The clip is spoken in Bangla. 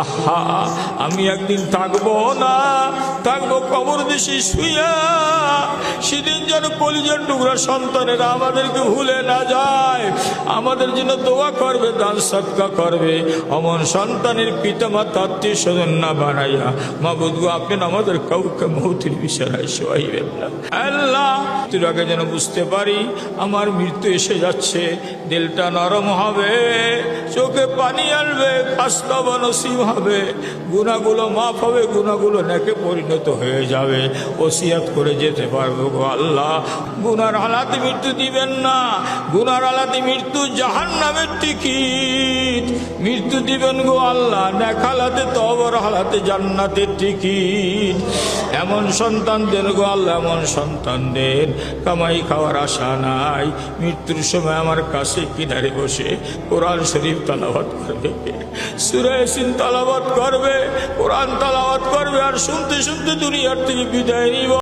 আহা, আমি একদিন থাকবো না, থাকবো কবর দেশে শুইয়া। সেদিন যেন কলিজার টুকরা সন্তানেরা আমাদেরকে ভুলে না যায়, আমাদের জন্য দোয়া করবে, দান সদকা করবে। অমন সন্তানের পিতা মাতা আত্মীয় স্বজন না বানাইয়া মাবুদ গো, আপনি আমাদের কাউকে মৌতের বিছানায় শোয়াইবেন না। আল্লাহ, মৃত্যুর আগে যেন বুঝতে পারি আমার মৃত্যু এসে যাচ্ছে, দিলটা নরম হবে, চোখে পানি আসবে, ফাস্তবা নসিব হবে, গুনাহগুলো মাফ হবে, গুনাহগুলো নেকে পরিণত হয়ে যাবে, ওসিয়াত করে যেতে পারবো। গো আল্লাহ, গুনার হালাতে মৃত্যু দিবেন না, গুনার হালাতে মৃত্যু জাহান্নামের টিকিট। মৃত্যু দিবেন গো আল্লাহ নেক হালাতে, তওবার হালাতে জান্নাতের টিকিট। এমন সন্তান দেন গো আল্লাহ, এমন সন্তান দেন কামাই খাওয়ার আশা নাই, মৃত্যুর সময় আমার কাছে কিনারে বসে কোরআন শরীফ তালাওয়াত করবে, সূরা ইয়াসিন তালাওয়াত করবে, কোরআন তালাওয়াত করবে, আর শুনতে শুনতে দুনিয়ার থেকে বিদায় নিব।